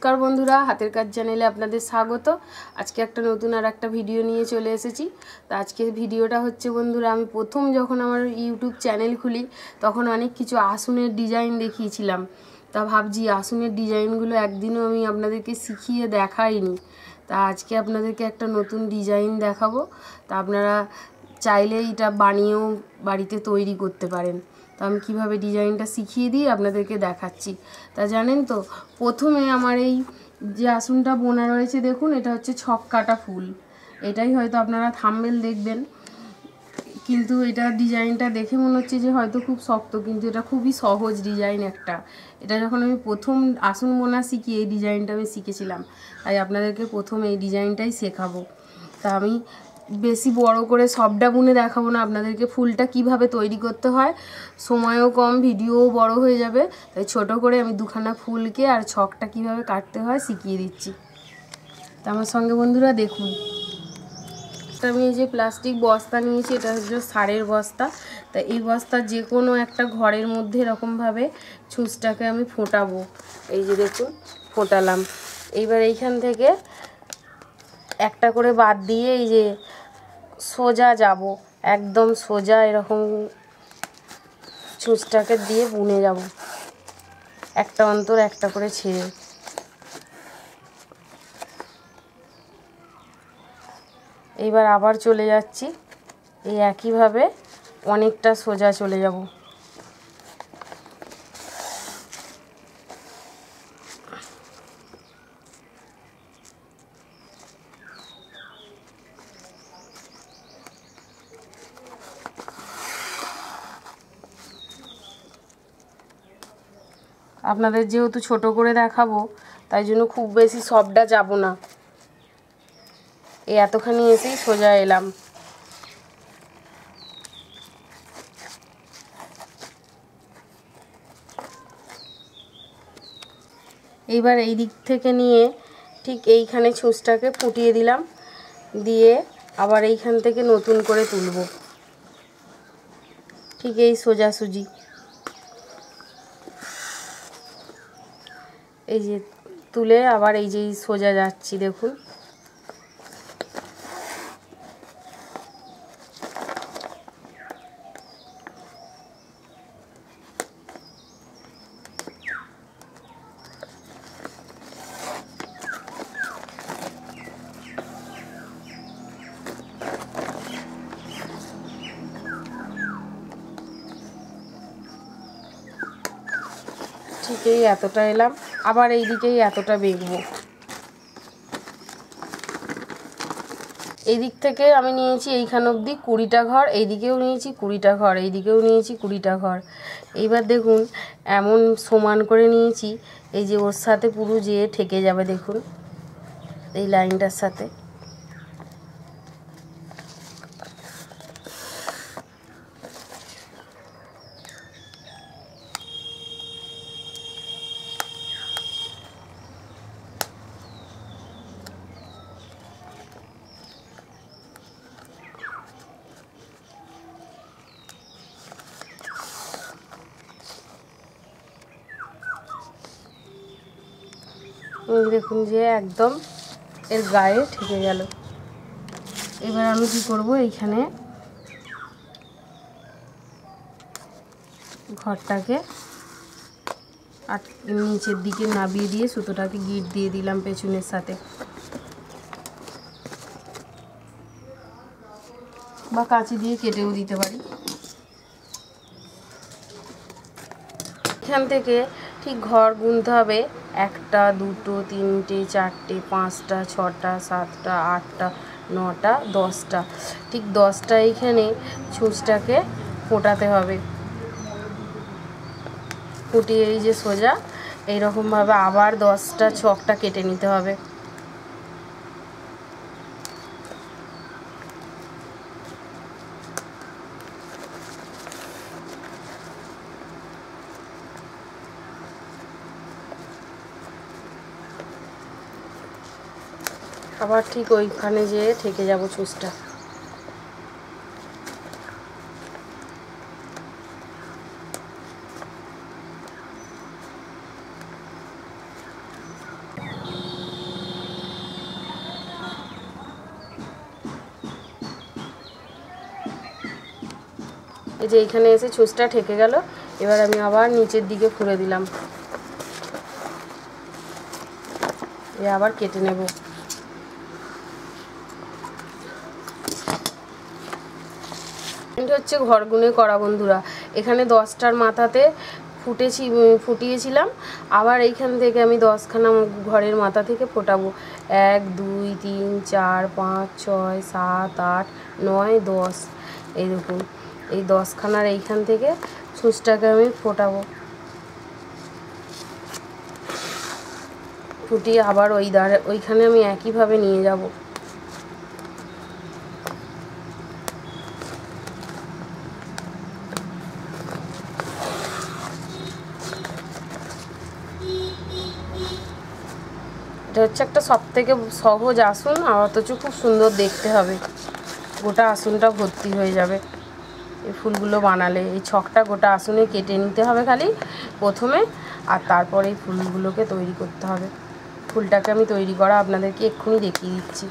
नमस्कार बंधुरा हाथेर काज चैनेले आपनादेर स्वागत। आज के एक नतून और एक भिडियो निये चले एसेछि। तो आज के भिडियोटा होच्छे बंधुरा आमी प्रथम जखन आमार यूट्यूब चैनल खुली तखन अनेक किछु आसुनेर डिजाइन देखिएछिलाम। ता भाबछि आसुनेर डिजाइनगुलो एकदिनও आमी आपनादेरके शिखिए देखाइनि। ता आज के आपनादेरके एक नतून डिजाइन देखाबो। ता आपनारा चाइले एटा बानिয়েও बाड़ीते तैरी करते पारेन। तो आमी किभाबे डिजाइनटा शिखिए दिई आपनादेरके देखाच्छि। ता जानेन तो प्रथमे आमार एई जे आसुनटा बोना रयेछे देखुन एटा होच्छे छक काटा फुल। एटाई हयतो आपनारा थाम्बनेल देखबेन, किन्तु एटा डिजाइनटा देखे मने हच्छे जे हयतो खूब शक्त, किन्तु एटा खूबই सहज डिजाइन एकटा। এটা যখন আমি প্রথম আসন বোনা শিখি এই ডিজাইনটা আমি শিখেছিলাম, তাই আপনাদেরকে প্রথম এই ডিজাইনটাই শেখাবো। তা আমি বেশি বড় করে সবটা বুনে দেখাবো না আপনাদেরকে, ফুলটা কিভাবে তৈরি করতে হয়, সময়ও কম ভিডিওও বড় হয়ে যাবে, তাই ছোট করে আমি দুখানা ফুলকে আর ছকটা কিভাবে কাটতে হয় শিখিয়ে দিচ্ছি। তা আমার সঙ্গে বন্ধুরা দেখুন। আমি এই যে প্লাস্টিক বস্তা নিয়েছি, এটা হচ্ছে সারের বস্তা। তা এই বস্তা যে কোনো একটা ঘরের মধ্যে এরকমভাবে ছুঁচটাকে আমি ফোটাবো। এই যে দেখুন ফোটালাম। এইবার এইখান থেকে একটা করে বাদ দিয়ে এই যে সোজা যাব, একদম সোজা এরকম ছুঁচটাকে দিয়ে বুনে যাব, একটা অন্তর একটা করে ছেড়ে। এইবার আবার চলে যাচ্ছি, এই একইভাবে অনেকটা সোজা চলে যাব। আপনাদের যেহেতু ছোট করে দেখাবো তাই জন্য খুব বেশি সবটা যাব না, এই এতখানি এসেই সোজা এলাম। এইবার এই দিক থেকে নিয়ে ঠিক এইখানে ছুঁচটাকে ফুটিয়ে দিলাম, দিয়ে আবার এইখান থেকে নতুন করে তুলব, ঠিক এই সোজাসুজি। এই যে তুলে আবার এই যে সোজা যাচ্ছি দেখুন। ঠিক এই এতটা এলাম, আবার এই দিকেই এতটা বেঁকবো। এই দিক থেকে আমি নিয়েছি এইখান অবধি 20টা ঘর, এই দিকেও নিয়েছি 20টা ঘর, এই দিকেও নিয়েছি 20টা ঘর। এইবার দেখুন এমন সমান করে নিয়েছি, এই যে ওর সাথে পুরো যেয়ে ঠেকে যাবে দেখুন এই লাইনটার সাথে। দেখুন যে একদম এর গায়ে ঠেকে গেল। এবার আমি কি করব, এইখানে ঘরটাকে আর নিচের দিকে নাবিয়ে দিয়ে সুতোটাকে গিট দিয়ে দিলাম পেছনের সাথে, বা কাঁচি দিয়ে কেটেও দিতে পারি। এখান থেকে ঠিক ঘর গুনতে হবে, 1টা 2টো 3টে 4টে 5টা 6টা 7টা 8টা 9টা 10টা, ঠিক 10টা এইখানে ছুঁচটাকে ফোটাতে হবে। ফুটিয়ে এই যে সোজা এইরকমভাবে আবার 10টা ছকটা কেটে নিতে হবে। আবার ঠিক ওইখানে যেয়ে ঠেকে যাব ছুঁচটা। এই যে এইখানে এসে ছুঁচটা ঠেকে গেল। এবার আমি আবার নিচের দিকে ফুঁড়ে দিলাম, এ আবার কেটে নেব। হচ্ছে ঘর গুনে করা বন্ধুরা। এখানে 10টার মাথাতে ফুটিয়েছিলাম, আবার এইখান থেকে আমি 10খানা ঘরের মাথা থেকে ফোটাবো। 1 2 3 4 5 6 7 8 9 10। এই দেখুন এই 10খানার এইখান থেকে ছুঁচটাকে আমি ফোটাবো, ফুটিয়ে আবার ওইখানে আমি একইভাবে নিয়ে যাব। এটা হচ্ছে একটা সবথেকে সহজ আসন, আর অথচ খুব সুন্দর দেখতে হবে। গোটা আসনটা ভর্তি হয়ে যাবে এই ফুলগুলো বানালে। এই ছকটা গোটা আসনে কেটে নিতে হবে খালি প্রথমে, আর তারপরে এই ফুলগুলোকে তৈরি করতে হবে। ফুলটাকে আমি তৈরি করা আপনাদেরকে এক্ষুনি দেখিয়ে দিচ্ছি।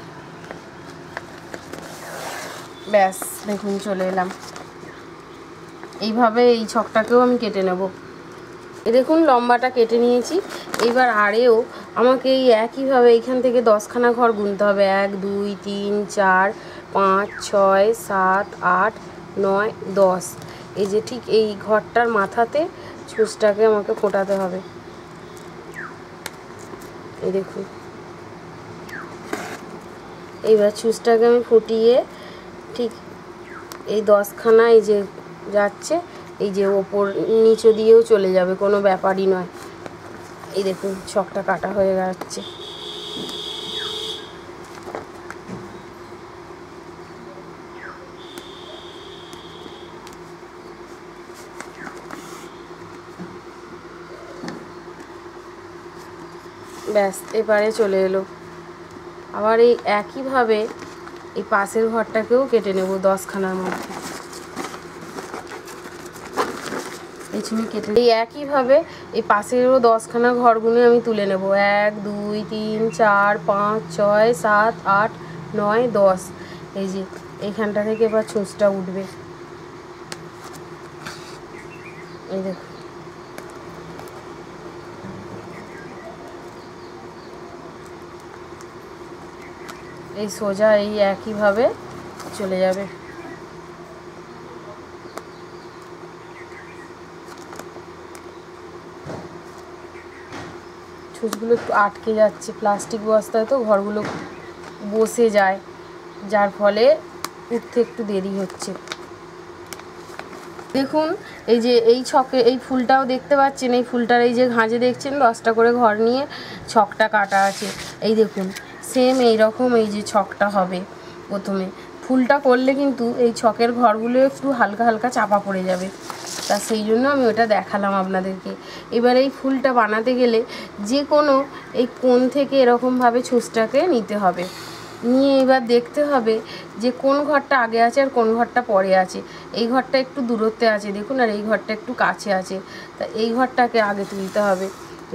ব্যাস দেখুন চলে এলাম। এইভাবে এই ছকটাকেও আমি কেটে নেব। দেখুন লম্বাটা কেটে নিয়েছি। এবার আরেও আমাকে এই একইভাবে এইখান থেকে 10খানা ঘর গুনতে হবে। 1 2 3 4 5 6 7 8 9 10। এই যে ঠিক এই ঘরটার মাথাতে ছুঁচটাকে আমাকে ফোটাতে হবে। এই দেখুন এইবার ছুঁচটাকে আমি ফুটিয়ে ঠিক এই 10খানা এই যে যাচ্ছে, এই যে ওপর নিচে দিয়েও চলে যাবে, কোনো ব্যাপারই নয়। এই দেখুন ছকটা কাটা হয়ে যাচ্ছে। ব্যাস এবারে চলে এলো। আবার এই একইভাবে এই পাশের ঘরটাকেও কেটে নেব 10খানার মধ্যে। এই একইভাবে এই পাশেরও 10খানা ঘরগুলো আমি তুলে নেব। 1 2 3 4 5 6 7 8 9 10। এই যে এইখানটা থেকে এবার ছুঁচটা উঠবে। এই দেখুন এই সোজা এই একইভাবে চলে যাবে। ছুঁচগুলো একটু আটকে যাচ্ছে, প্লাস্টিক বস্তায় তো ঘরগুলো বসে যায়, যার ফলে উঠতে একটু দেরি হচ্ছে। দেখুন এই যে এই ছকে এই ফুলটাও দেখতে পাচ্ছেন, এই ফুলটার এই যে ঘাঁজে দেখছেন 10টা করে ঘর নিয়ে ছকটা কাটা আছে। এই দেখুন সেম এই রকম এই যে ছকটা হবে। প্রথমে ফুলটা করলে কিন্তু এই ছকের ঘরগুলো একটু হালকা হালকা চাপা পড়ে যাবে, তা সেই জন্য আমি ওটা দেখালাম আপনাদেরকে। এবার এই ফুলটা বানাতে গেলে যে কোনো এই কোণ থেকে এরকমভাবে ছুঁচটাকে নিতে হবে, নিয়ে এবার দেখতে হবে যে কোন ঘরটা আগে আছে আর কোন ঘরটা পরে আছে। এই ঘরটা একটু দূরত্বে আছে দেখুন, আর এই ঘরটা একটু কাছে আছে, তা এই ঘরটাকে আগে তুলতে হবে।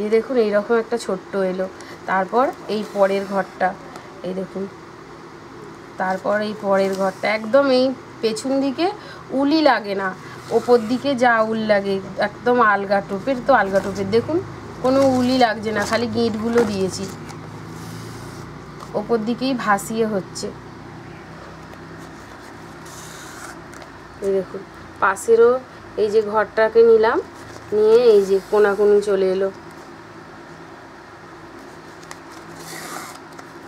এই দেখুন এইরকম একটা ছোট্ট এলো। তারপর এই পরের ঘরটা, এই দেখুন তারপর এই পরের ঘরটা একদম এই পেছন দিকে উলই লাগে না, ওপর দিকে যা উল লাগে একদম আলগা টোপের, তো আলগা টোপের দেখুন কোনো উলই লাগছে না, খালি গিঁটগুলো দিয়েছি, ওপর দিকেই ভাসিয়ে হচ্ছে। এই দেখুন পাশেরও এই যে ঘরটাকে নিলাম, নিয়ে এই যে কোনাকুনি চলে এলো।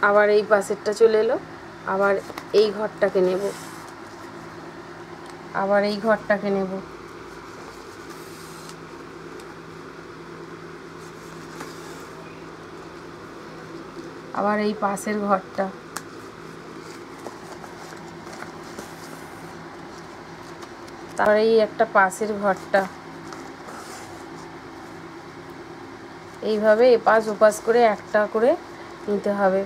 আবার এই পাশেরটা চলে এলো, আবার এই ঘরটাকে নেব, আবার এই ঘরটাকে নেব, আবার এই পাশের ঘরটা, তারপরে এই একটা পাশের ঘরটা। এইভাবে এপাশ ওপাশ করে একটা করে নিতে হবে।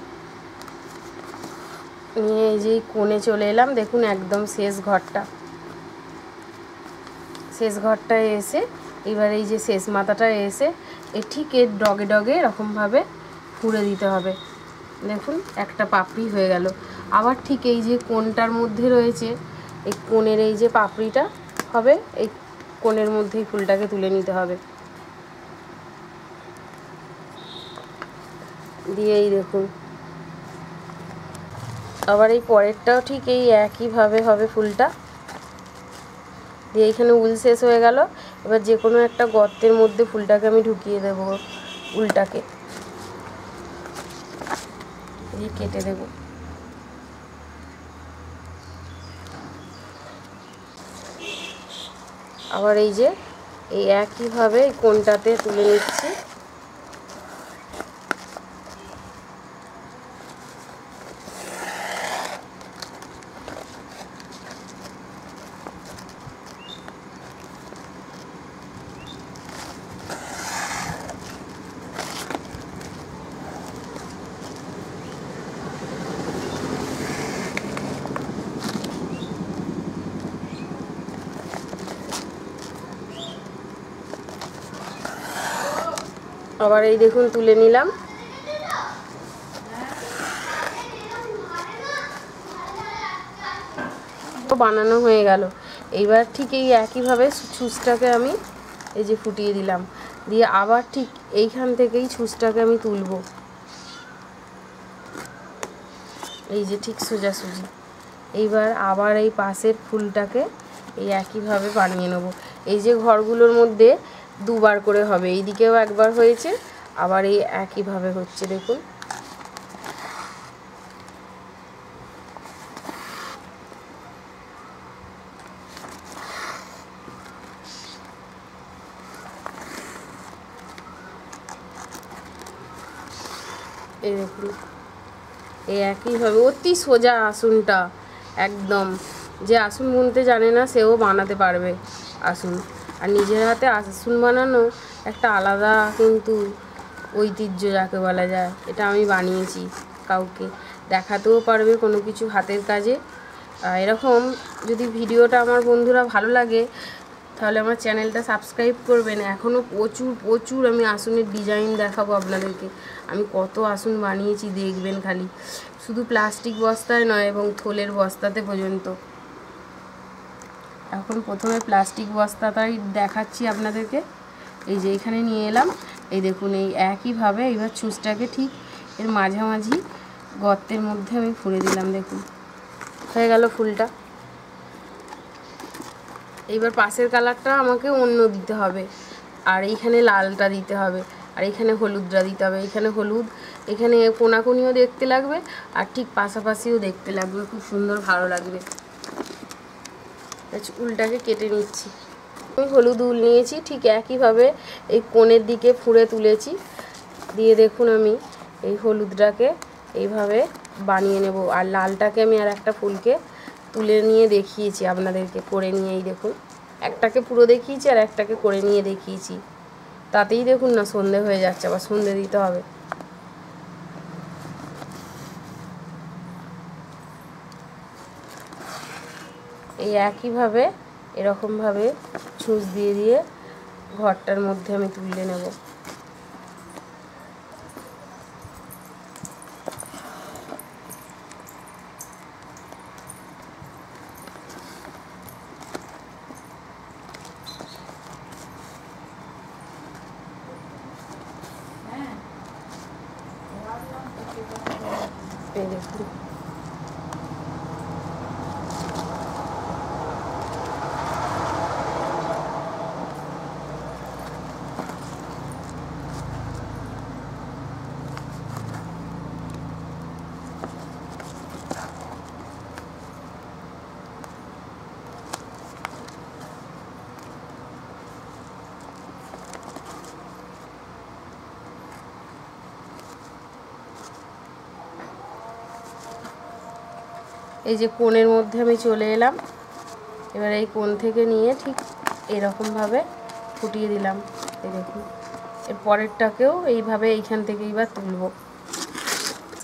নিয়ে এই যে কোণে চলে এলাম, দেখুন একদম শেষ ঘরটা, শেষ ঘরটায় এসে এবার এই যে শেষ মাথাটা এসে ঠিক এর ডগে ডগে এরকমভাবে ফুঁড়ে দিতে হবে। দেখুন একটা পাপড়ি হয়ে গেল। আবার ঠিক এই যে কোণটার মধ্যে রয়েছে এই কোণের এই যে পাপড়িটা, হবে এই কোণের মধ্যেই ফুলটাকে তুলে নিতে হবে। দিয়ে এই দেখুন আবার এই পরেরটাও ঠিক এই একইভাবে হবে ফুলটা। দিয়ে এইখানে উল শেষ হয়ে গেল। এবার যে কোনো একটা গর্তের মধ্যে ফুলটাকে আমি ঢুকিয়ে দেব, উলটাকে দিয়ে কেটে দেব। আবার এই যে এই একইভাবে এই কোণটাতে তুলে নিচ্ছি। আবার এই দেখুন তুলে নিলাম। বানানো হয়ে গেল। এইবার ঠিক এই একইভাবে ছুঁচটাকে আমি এই যে ফুটিয়ে দিলাম, দিয়ে আবার ঠিক এইখান থেকেই ছুঁচটাকে আমি তুলব, এই যে ঠিক সোজাসুজি। এইবার আবার এই পাশের ফুলটাকে এই একইভাবে বানিয়ে নেব। এই যে ঘরগুলোর মধ্যে দুবার করে হবে, এই দিকেও একবার হয়েছে, আবার এই একইভাবে হচ্ছে দেখুন। এই দেখুন এই একইভাবে অতি সোজা আসনটা একদম, যে আসন বুনতে জানে না সেও বানাতে পারবে আসন। আর নিজের হাতে আসন বানানো একটা আলাদা কিন্তু ঐতিহ্য যাকে বলা যায়। এটা আমি বানিয়েছি, কাউকে দেখাতেও পারবে কোনো কিছু হাতের কাজে। এরকম যদি ভিডিওটা আমার বন্ধুরা ভালো লাগে তাহলে আমার চ্যানেলটা সাবস্ক্রাইব করবেন। এখনও প্রচুর প্রচুর আমি আসনের ডিজাইন দেখাবো আপনাদেরকে। আমি কত আসন বানিয়েছি দেখবেন খালি, শুধু প্লাস্টিক বস্তায় নয় এবং থলের বস্তাতে পর্যন্ত। এখন প্রথমে প্লাস্টিক বস্তাটাই দেখাচ্ছি আপনাদেরকে। এই যে এখানে নিয়ে এলাম, এই দেখুন এই একইভাবে এইবার ছুঁচটাকে ঠিক এর মাঝামাঝি গর্তের মধ্যে আমি ফুঁড়ে দিলাম। দেখুন হয়ে গেল ফুলটা। এইবার পাশের কালারটা আমাকে অন্য দিতে হবে, আর এইখানে লালটা দিতে হবে, আর এখানে হলুদটা দিতে হবে। এখানে হলুদ, এখানে কোনাকুনিও দেখতে লাগবে আর ঠিক পাশাপাশিও দেখতে লাগবে, খুব সুন্দর ভালো লাগবে। উলটাকে কেটে নিচ্ছি। আমি হলুদ উল নিয়েছি, ঠিক একইভাবে এই কোণের দিকে ফুঁড়ে তুলেছি। দিয়ে দেখুন আমি এই হলুদটাকে এইভাবে বানিয়ে নেব, আর লালটাকে আমি আর একটা ফুলকে তুলে নিয়ে দেখিয়েছি আপনাদেরকে করে নিয়েই। দেখুন একটাকে পুরো দেখিয়েছি আর একটাকে করে নিয়ে দেখিয়েছি, তাতেই দেখুন না সন্ধে হয়ে যাচ্ছে, আবার সন্ধে দিতে হবে। এই একইভাবে এরকমভাবে ছুঁচ দিয়ে দিয়ে ঘরটার মধ্যে আমি তুলে নেব। এই দেখুন এই যে কোণের মধ্যে আমি চলে এলাম। এবার এই কোণ থেকে নিয়ে ঠিক এরকমভাবে ফুটিয়ে দিলাম। এই দেখুন এর পরেরটাকেও এইভাবে এইখান থেকে এবার তুলব।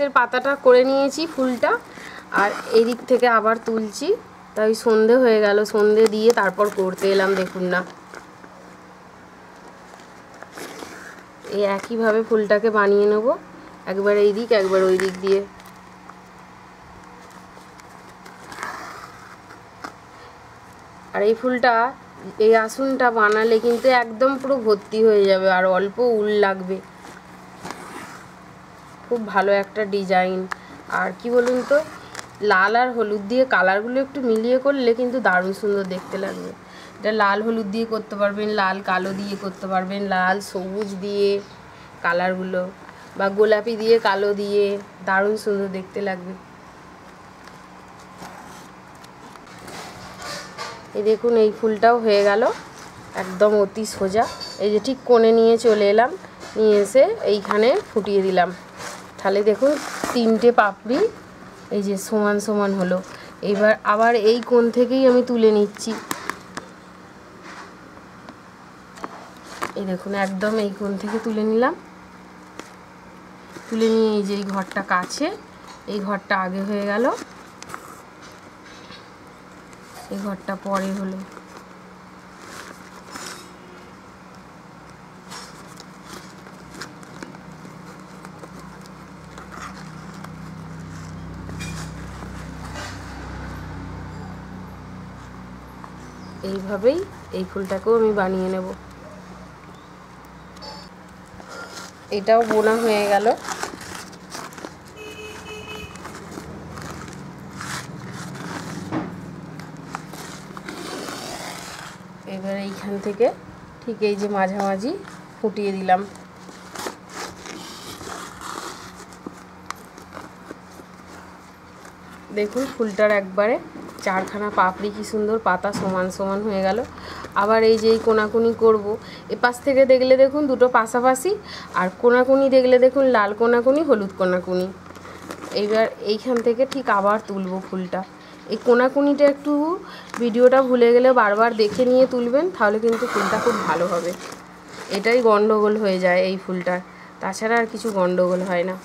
এর পাতাটা করে নিয়েছি ফুলটা, আর এই দিক থেকে আবার তুলছি। তাই সন্ধে হয়ে গেল, সন্ধে দিয়ে তারপর করতে এলাম। দেখুন না এই একইভাবে ফুলটাকে বানিয়ে নেব, একবার এই দিক একবার ওই দিক দিয়ে। আর এই ফুলটা, এই আসনটা বানালে কিন্তু একদম পুরো ভর্তি হয়ে যাবে আর অল্প উল লাগবে। খুব ভালো একটা ডিজাইন। আর কি বলুন তো, লাল আর হলুদ দিয়ে কালারগুলো একটু মিলিয়ে করলে কিন্তু দারুণ সুন্দর দেখতে লাগবে। এটা লাল হলুদ দিয়ে করতে পারবেন, লাল কালো দিয়ে করতে পারবেন, লাল সবুজ দিয়ে কালারগুলো, বা গোলাপি দিয়ে কালো দিয়ে, দারুণ সুন্দর দেখতে লাগবে। এই দেখুন এই ফুলটাও হয়ে গেল একদম অতি সোজা। এই যে ঠিক কোণে নিয়ে চলে এলাম, নিয়ে এসে এইখানে ফুটিয়ে দিলাম। তাহলে দেখুন 3টে পাপড়ি এই যে সমান সমান হলো। এবার আবার এই কোণ থেকেই আমি তুলে নিচ্ছি। এই দেখুন একদম এই কোণ থেকে তুলে নিলাম। তুলে নিয়ে এই যে এই ঘরটা কাছে, এই ঘরটা আগে হয়ে গেল, এই ঘরটা পরে হলো। এইভাবেই এই ফুলটাকেও আমি বানিয়ে নেব। এটাও বোনা হয়ে গেল। এবার এইখান থেকে ঠিক এই যে মাঝামাঝি ফুটিয়ে দিলাম। দেখুন ফুলটার একবারে 4খানা পাপড়ি কি সুন্দর পাতা সমান সমান হয়ে গেল। আবার এই যে এই কোনাকুনি করব, এপাশ থেকে দেখলে দেখুন দুটো পাশাপাশি, আর কোনাকুনি দেখলে দেখুন লাল কোনাকুনি হলুদ কোনাকুনি। এইবার এইখান থেকে ঠিক আবার তুলব ফুলটা। এই কোনাকুনিটা একটু ভিডিওটা ভুলে গেলে বারবার দেখে নিয়ে তুলবেন, তাহলে কিন্তু ফুলটা খুব ভালো হবে। এটাই গন্ডগোল হয়ে যায় এই ফুলটার, তাছাড়া আর কিছু গন্ডগোল হয় না।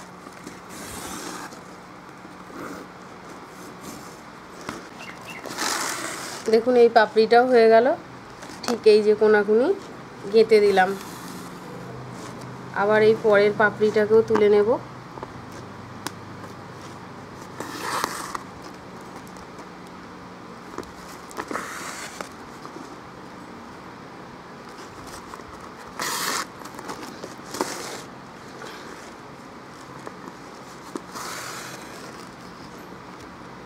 দেখুন এই পাপড়িটাও হয়ে গেল। ঠিক এই যে কোনাকুনি গেঁথে দিলাম। আবার এই পরের পাপড়িটাকেও তুলে নেব।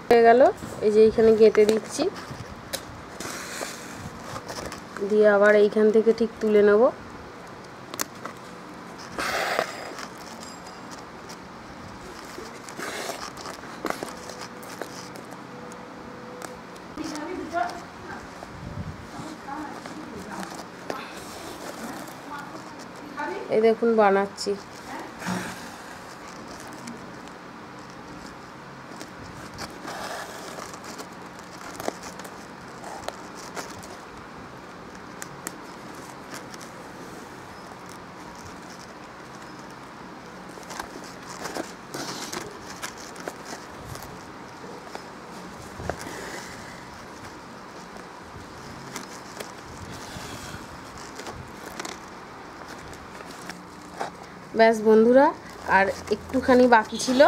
হয়ে গেল। এই যে এইখানে গেঁথে দিচ্ছি, দিয়ে আবার এইখান থেকে ঠিক তুলে নেব। এই দেখুন বানাচ্ছি। ব্যাস বন্ধুরা, আর একটুখানি বাকি ছিল,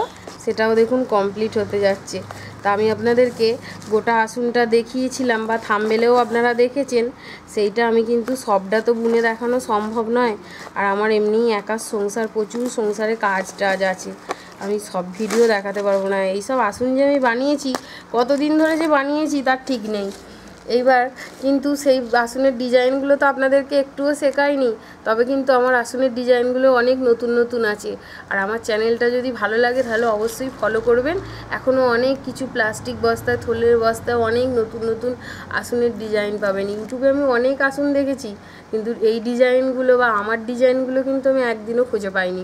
সেটাও দেখুন কমপ্লিট হতে যাচ্ছে। তা আমি আপনাদেরকে গোটা আসনটা দেখিয়েছিলাম বা থাম্বনেলেও আপনারা দেখেছেন, সেইটা আমি কিন্তু সবটা তো বুনে দেখানো সম্ভব নয়। আর আমার এমনিই একার সংসার, প্রচুর সংসারে কাজ টাজ আছে, আমি সব ভিডিও দেখাতে পারবো না। এইসব আসন যে আমি বানিয়েছি, কতদিন ধরে যে বানিয়েছি তার ঠিক নেই। এইবার কিন্তু সেই আসনের ডিজাইনগুলো তো আপনাদেরকে একটুও শেখায়নি, তবে কিন্তু আমার আসনের ডিজাইনগুলো অনেক নতুন নতুন আছে। আর আমার চ্যানেলটা যদি ভালো লাগে তাহলে অবশ্যই ফলো করবেন। এখনও অনেক কিছু প্লাস্টিক বস্তায়, থলের বস্তায় অনেক নতুন নতুন আসনের ডিজাইন পাবেন। ইউটিউবে আমি অনেক আসন দেখেছি, কিন্তু এই ডিজাইনগুলো বা আমার ডিজাইনগুলো কিন্তু আমি একদিনও খুঁজে পাইনি।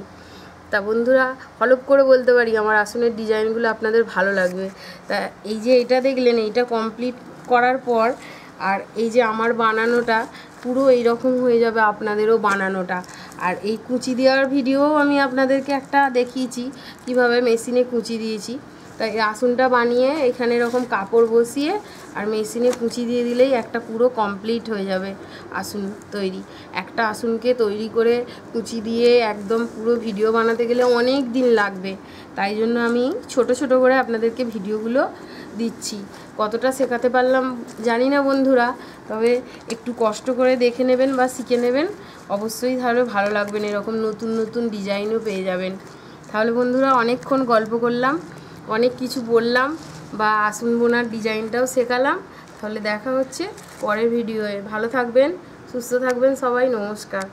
তা বন্ধুরা, হলপ করে বলতে পারি আমার আসনের ডিজাইনগুলো আপনাদের ভালো লাগবে। তা এই যে এটা দেখলেন, এইটা কমপ্লিট করার পর আর এই যে আমার বানানোটা পুরো এই রকম হয়ে যাবে আপনাদেরও বানানোটা। আর এই কুচি দেওয়ার ভিডিও আমি আপনাদেরকে একটা দেখিয়েছি, কিভাবে মেশিনে কুচি দিয়েছি। তাই এই আসনটা বানিয়ে এখানে এরকম কাপড় বসিয়ে আর মেশিনে কুচি দিয়ে দিলেই একটা পুরো কমপ্লিট হয়ে যাবে আসন তৈরি। একটা আসনকে তৈরি করে কুচি দিয়ে একদম পুরো ভিডিও বানাতে গেলে অনেক দিন লাগবে, তাই জন্য আমি ছোট ছোট করে আপনাদেরকে ভিডিওগুলো দিচ্ছি। কতটা শেখাতে পারলাম জানি না বন্ধুরা, তবে একটু কষ্ট করে দেখে নেবেন বা শিখে নেবেন, অবশ্যই তাহলে ভালো লাগবেন, এরকম নতুন নতুন ডিজাইনও পেয়ে যাবেন। তাহলে বন্ধুরা অনেকক্ষণ গল্প করলাম, অনেক কিছু বললাম বা আসন বোনার ডিজাইনটাও শেখালাম। তাহলে দেখা হচ্ছে পরের ভিডিওয়ে। ভালো থাকবেন, সুস্থ থাকবেন সবাই, নমস্কার।